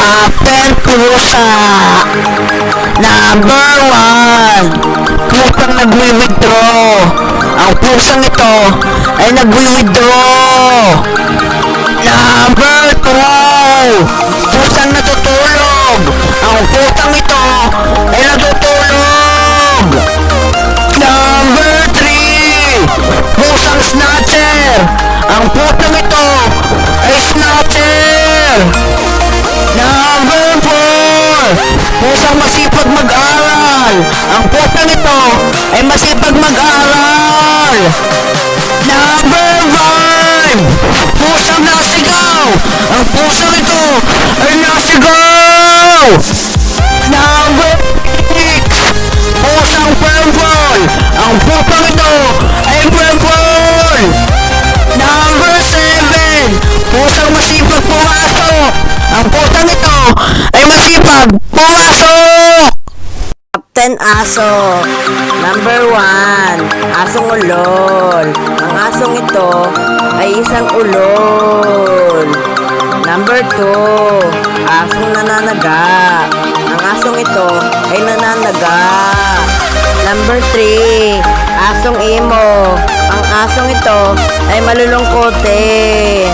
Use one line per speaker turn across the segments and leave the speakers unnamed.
Top 10 pusa. Number 1, pusang nagwi-withdraw. Ang pusang ito ay nagwi-withdraw. Number 2, pusang natutulog. Ang pusang ito ay natutulog. Number 3, pusang snatcher. Ang pusang ito ay snatcher. Number 4, pusang masipag mag-aral. Ang pusang ito ay masipag mag-aral. Number 5, pusang nasigaw. Ang pusang ito ay nasigaw. Number 6, pusang purple. Ang pusang ito ay purple. Number 7, pusang masipag pumasok. Ang pusang ito ay masipag pumasok.
Top 10 aso. Number 1, asong ulol. Ang asong ito ay isang ulol. Number 2, asong nananaga. Ang asong ito ay nananaga. Number 3, asong imo. Ang asong ito ay malulungkotin.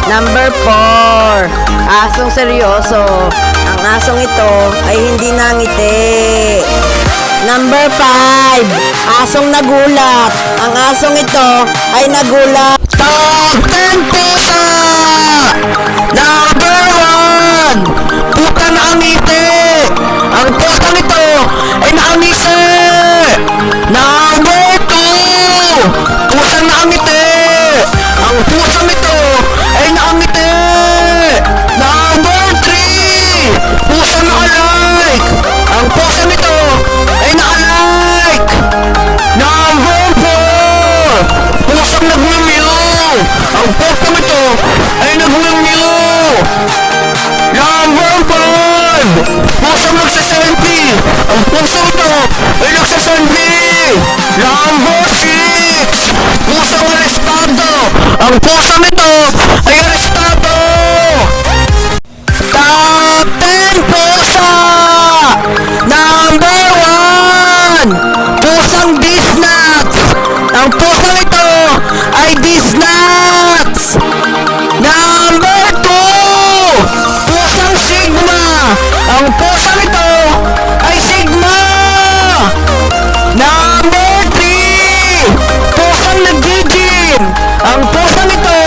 Number 4, asong seryoso. Ang asong ito ay hindi nangiti. Number 5, asong nagulat. Ang asong ito ay nagulat.
Top 10 pusa. Number 1, pusa nakangiti. Ang pusang ito ay nakangisi. Number 2, pusang nakangiti. Ang pusang ito ay nakangiti. Number 3, pusang nakalike. Ang pusang ito ay nakalike. Number 4, pusang nagmew. Ang pusang ito ay nagmew. Number 5, pusang nagsaselfie. Ang pusang ito ay nagsaselfie. Number 6, pusang arestado. Ang pusang ito ay arestado. Top 10 pusa. Number 1, pusang disnuts. Ang pusang ito ay disnuts. Number 2, pusang sigma. Ang pusang ito ay sigma. Number 3, pusang nag-gym. Ang pusang ito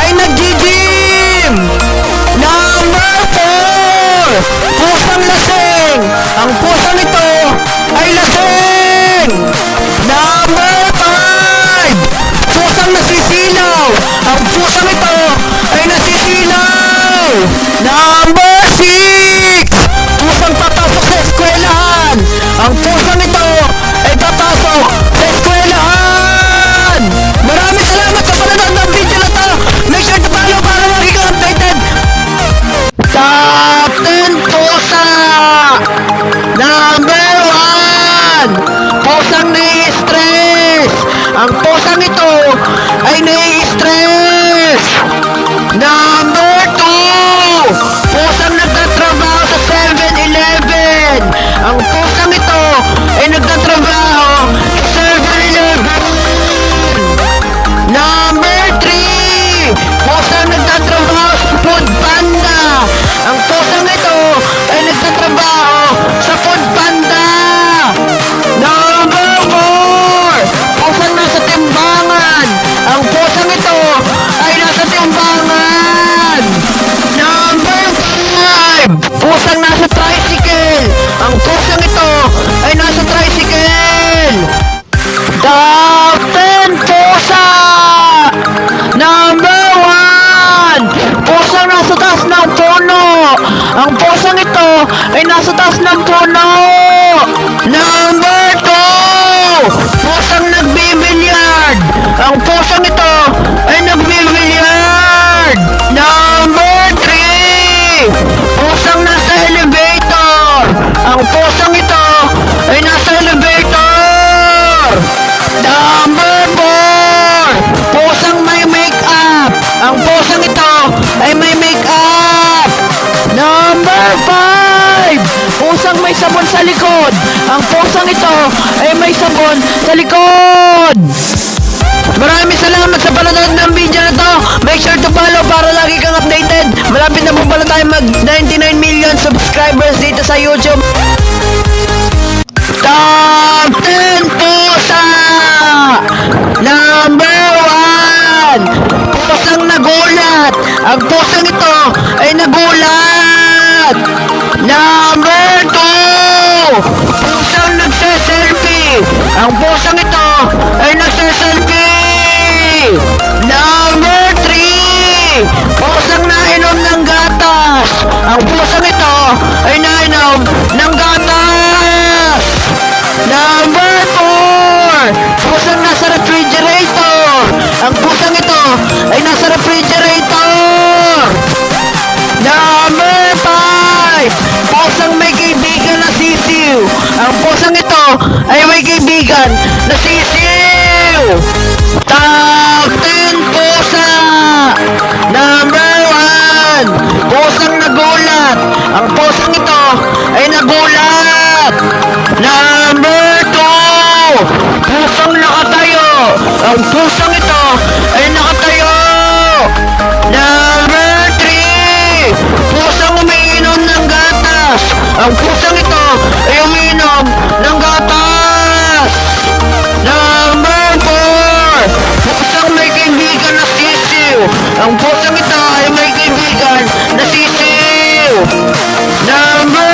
ay nag-gym. Number 4, pusang lasing. Ang pusang ito ay lasing. Number 5, pusang nasisilaw. Ang pusang ito ay nasisilaw. Number 6, pusang papasok sa eskwelahan. Ang pusang ito ay papasok sa eskwelahan. Maraming salamat sa panonood ng video na to. Make sure to follow para maging updated. Top 10 pusa. Number 1, pusang nai-stress. Ang pusang ito ay nai-stress. Number 2, pusang nagtatrabaho sa 7-Eleven. Ang pusang ito ay nagtatrabaho sa 7-Eleven. Number 3, pusang nagtatrabaho sa Food Panda. Ang pusang ito ay nagtatrabaho sa Food Panda. Number 4, pusang nasa timbangan. Ang pusang ito ay nasa timbangan. Number 5, pusang nasa tricycle. Ang pusang ito ay nasa tricycle. Top 10 pusa. Number 1, pusang nasa taas ng puno. Ang pusang ito ay nasa taas ng puno. Number 2, pusang nagbibilyard. Ang pusang ito ay nagbibilyard. Number 3, pusang nasa elevator. Ang pusang ito ay nasa elevator. Number 4, pusang may make-up. Ang pusang ito ay may make-up. Number may sabon sa likod. Ang pusang ito ay may sabon sa likod. Maraming salamat sa panonood ng video na to. Make sure to follow para lagi kang updated. Malapit na po pala tayo mag 99 million subscribers dito sa YouTube. Top 10 pusa! Number 1! Pusang nagulat! Ang pusang ito ay nagulat! Number 2! Pusang nagse-selfie! Ang pusang ito ay nagse-selfie! Number 3! Pusang nainom ng gatas! Ang pusang ito ay nainom ng gatas! Number 4! Pusang nasa refrigerator! Ang pusang ito ay nasa refrigerator! Number 5! Pusang may kaibigan na sisiw! Ang pusang ito ay may kaibigan na sisiw! Top 10 pusa! Number 1! Pusang nagulat! Ang pusang ito ay nagulat! Number 2! Pusang nakatayo! Ang pusang ito ay nakatayo! Number 3! Pusang umiinom ng gatas! Ang pusang ito ay umiinom ng gatas! Number 4! Pusang may kaibigan na sisiw! Ang pusang ito ay may kaibigan na sisiw! Number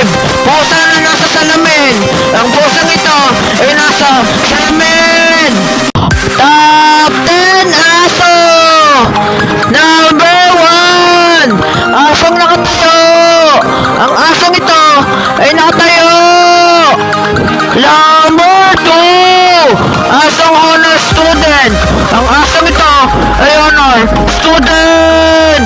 5! Pusa na nasa salamin! Ang pusang ito ay nasa salamin! Top 10 aso! Number 1! Asong nakatayo! Ang asong ito ay nakatayo! Number 2! Asong honor student! Ang asong ito ay honor student!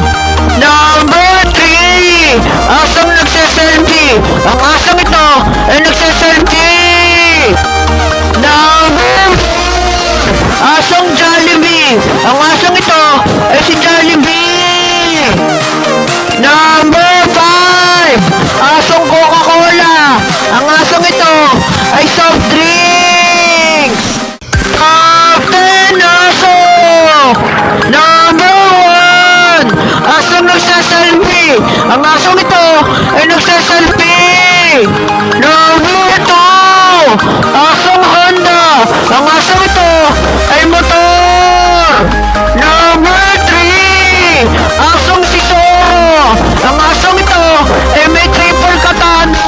Number 3! Asong nagse-selfie! Ang asong ito ay nagse-selfie! Number 4! Asong Jollibee! Ang asong ito ay si Jollibee! Number 5! Asong Coca-Cola! Ang asong ito ay soft drinks! Top 10 aso! Number 1! Asong nagsaselfie! Ang asong ito ay nagsaselfie! Number 2! Asong Honda! Ang asong ito ay motor! Number 3! Asong Sisoro! Ang asong ito ay may triple katana!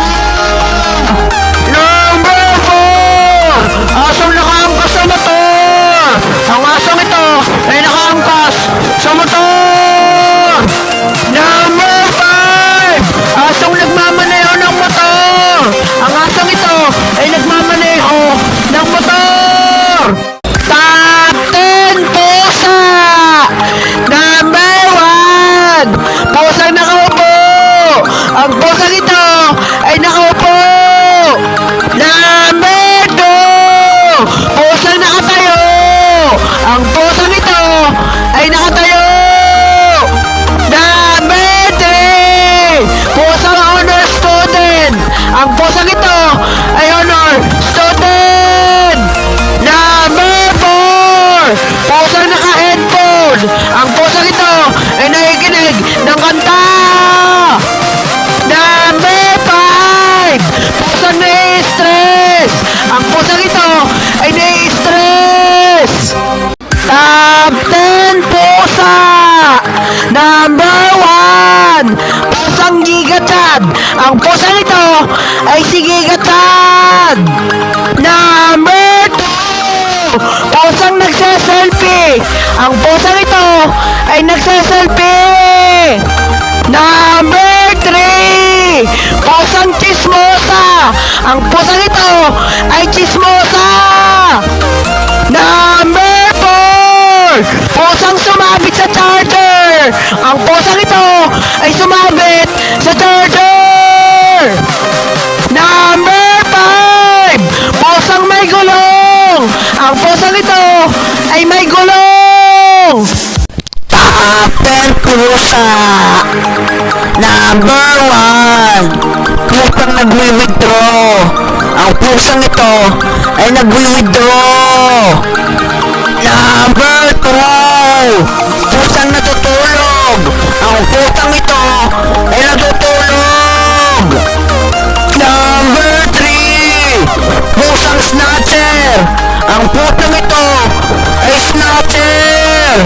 Number 4! Asong nakaangkas sa motor! Ang asong ito ay nakaangkas sa motor! Number 5! Asong nagmamaneho ng motor! Ang asong ito ay nagmamaneho ng motor! Top 10 pusa! Number 1! Pusang nakaupo! Ang pusang ito ay nakaupo! Number 2! Pusang nakatayo! Ang pusang ito ay nakatayo! Number 3! Pusang honor student! Ang pusang ito ay honor student! Number 4! Pusang naka-headphone! Ang pusang ito ay nakikinig ng kanta! Number 5! Pusang nai-stress! Ang pusang ito ay nai-stress! Top 10 pusa! Number 1! Pusang Giga Chad! Ang pusang ito ay si Giga Chad! Number 2! Pusang nagse-selfie! Ang pusang ito ay nagse-selfie! Number 3! Pusang chismosa! Ang pusang ito ay chismosa! Number 4! Pusang sumabit sa charger! Ang pusang ito ay sumabit sa charger! Number 5! Pusang may gulong! Ang pusang ito ay may gulong! Top 10 pusa! Number
Number 1, pusang nagwi-withdraw. Ang pusang ito ay nagwi-withdraw. Number 2, pusang natutulog. Ang pusang ito ay natutulog. Number 3, pusang snatcher. Ang pusang ito ay snatcher.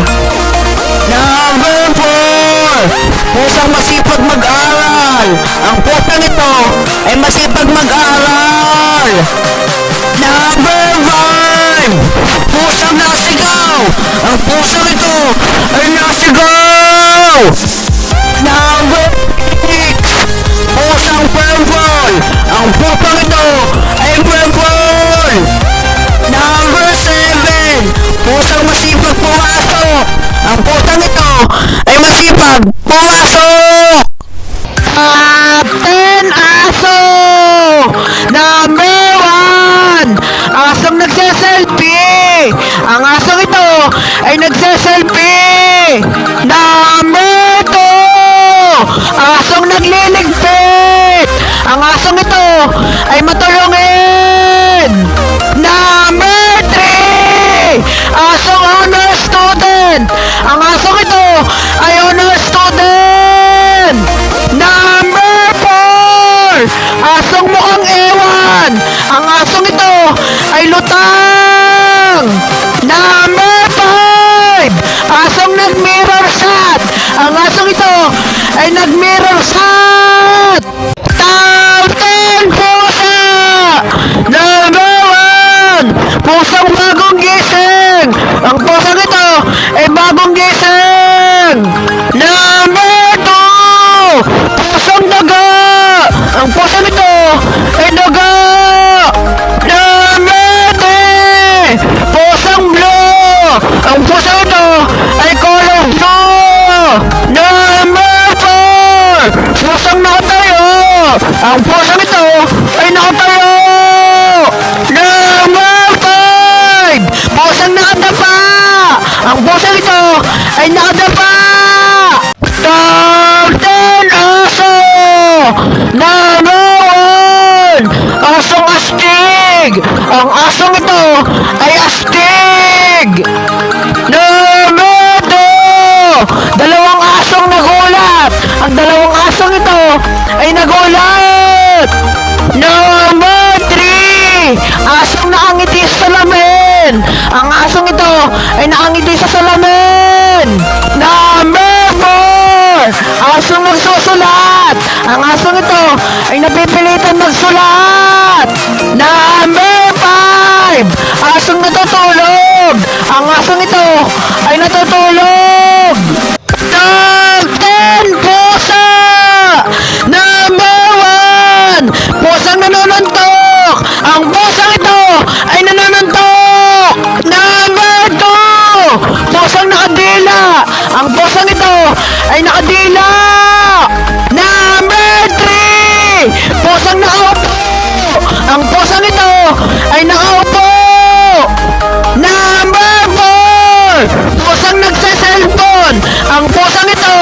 Number 4, pusang masipag mag-aral. Ang pusang ito ay masipag mag-aral. Number 5, pusang nasigaw. Ang pusang ito ay nasigaw. Number 6, pusang purple. Ang pusang ito ay purple. Number 7, pusang masipag pumasok. Ang pusang ito ay masipag pumasok. Captain Aso! Number 1, asong nagsaselfie. Ang asong ito ay nagsaselfie. Number 2, asong nagliligpit. Ang asong ito ay matulungin. Number 3, asong honor student. Ang asong ito ay honor student. Number 4, asong mukhang ewan. Ang asong ito ay lutang. Number 5, asong nag-mirror shot. Ang asong ito ay nag-mirror shot. Captain Pusa! Number 1, pusang bagong gising. Ang pusang ito ay bagong gising. Number 2, pusang daga. Ang pusang ito ay daga. Number 3, pusang blue. Ang pusang ito ay color blue. Number 4, pusang nakatayo. Ang pusang ito ay nakatayo. Number 5, pusang nakadapa. Ang pusang ito ay nakadapa. Captain Aso! Number 1, asong astig. Ang asong ito ay astig. Number 2, dalawang asong nagulat. Ang dalawang asong ito ay nagulat. Number 3, asong nakangiti sa salamin. Ang asong ito ay nakangiti sa salamin. Number 4, asong nagsusulat. Ang asong ito ay napipilitan magsulat. Number 5, asong natutulog. Ang asong ito ay natutulog. Captain Pusa! Number 1, pusang nanonontok. Ang pusang ito ay nanonontok. Number 2, pusang nakadila. Ang pusang ito ay nakadila. Number 3, pusang nakaupo. Ang pusang ito ay nakaupo. Number 4, pusang nagsa-cellphone. Ang pusang ito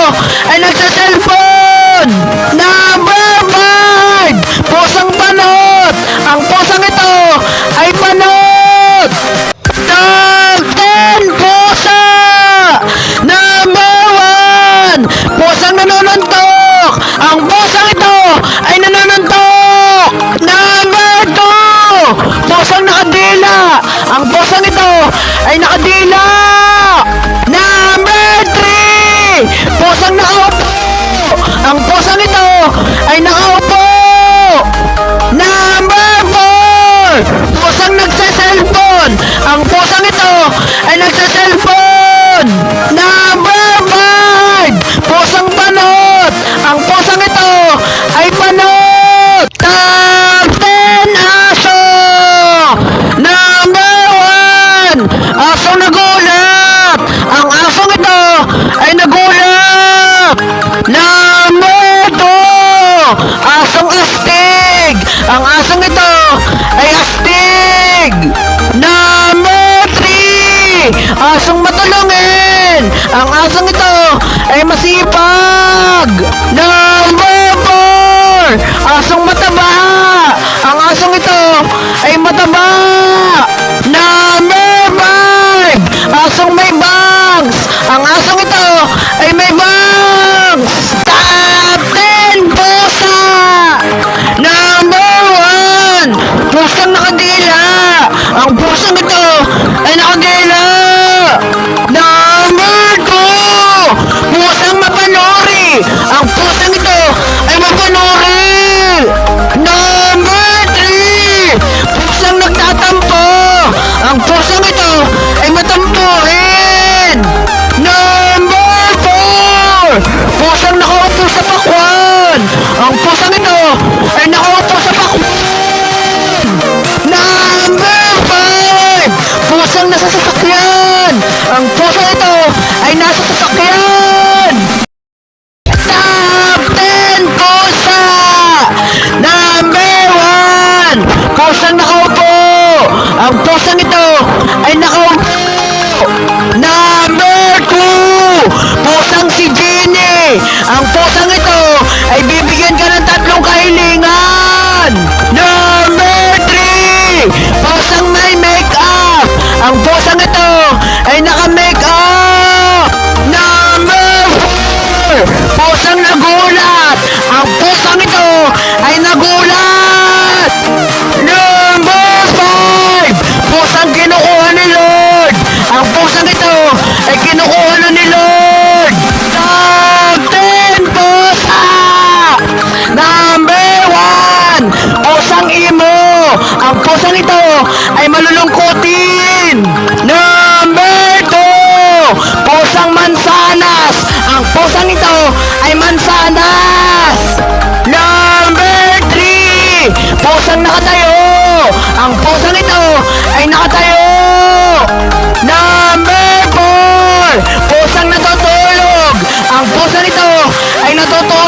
ay nagsa-cellphone. Number 5, pusang panot. Ang pusang ito ay panot. Captain Pusa! Number 1, pusang nanonontok. Ang pusang ito ay nanonontok. Number 2, pusang nakadila. Ang pusang ito ay nakadila. Number 3, pusang nakaupo. Ang pusang ito ay nakaupo. Number 4, pusang nagsa-cellphone. Ang pusang ito ay nagsa-cellphone. Number 5, pusang panot. Ang pusang ito ay panot. Captain Aso! Number 1, asong nagulat.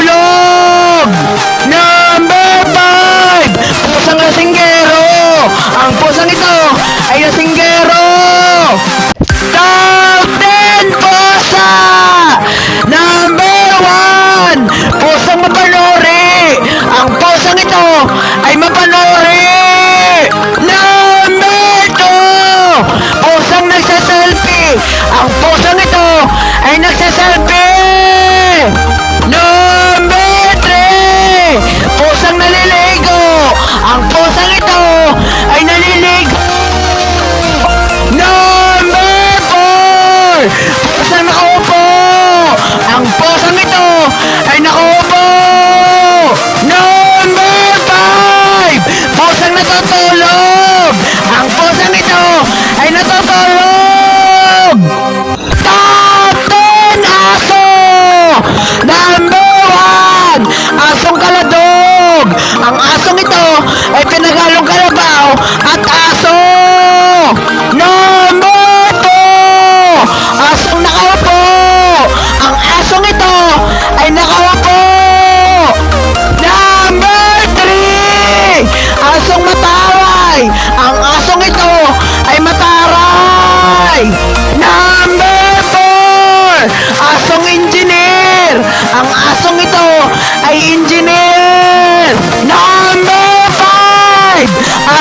natutulog. Number 5, pusang lasinggero. Ang pusang ito ay lasinggero. Top 10 pusa. Number 1, pusang mapanuri. Ang pusang ito ay mapanuri. Number 2, pusang nagsaselfie. Ang pusang ito ay nagsaselfie. Number 3, pusang naliligo. Ang pusang ito ay naliligo. Number 4, pusang nakaupo. Ang pusang ito ay nakaupo. Number 5, pusang natutulog. Ang pusang ito ay natutulog. Top 10 aso. Number 1, asong kaladog. Ang asong ito ay pinagalong kalabaw at aso. Number 2, asong nakaupo. Ang asong ito ay nakaupo. Number 3, asong mataray. Ang asong ito ay mataray. Number 4, asong engineer. Ang asong ito ay engineer. Number 5,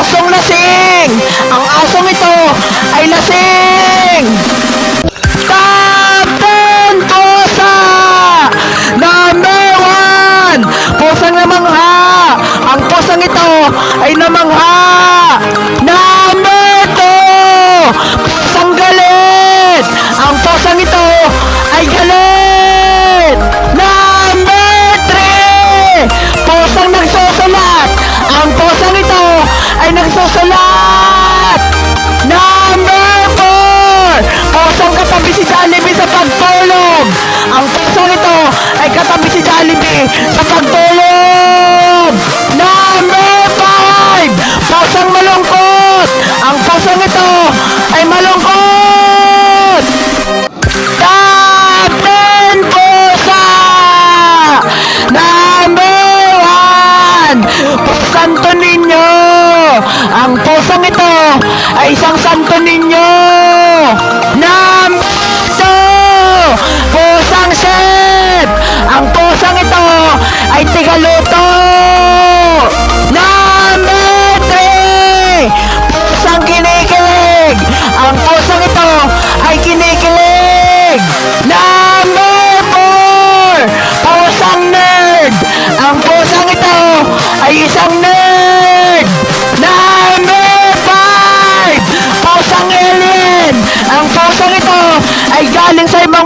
asong lasing. Ang asong ito ay lasing. Top 10 pusa. Number 1, pusang namangha. Ang pusang ito ay namangha. Number 2, pusang galit. Ang pusang ito ay galit. Number 3, pusang nagsusulat. Ang pusang ito ay nagsusulat. Number 4, pusang katabi si Jollibee sa pagtulog. Ang pusang ito ay katabi si Jollibee sa pagtulog. Number 5, pusang malungkot. Ang pusang ito ay malungkot. Top 10 pusa. Number 1, Santo Niño. Ang pusang ito ay isang Santo Niño. Number 2, pusang chef. Ang pusang ito ay tigaluto. Number 3, pusang kinikilig. Ang pusang ito ay kinikilig. Number 4, pusang nerd. Ang pusang ito ay isang nerd. Number 5, pusang alien. Ang pusang ito ay galing sa ibang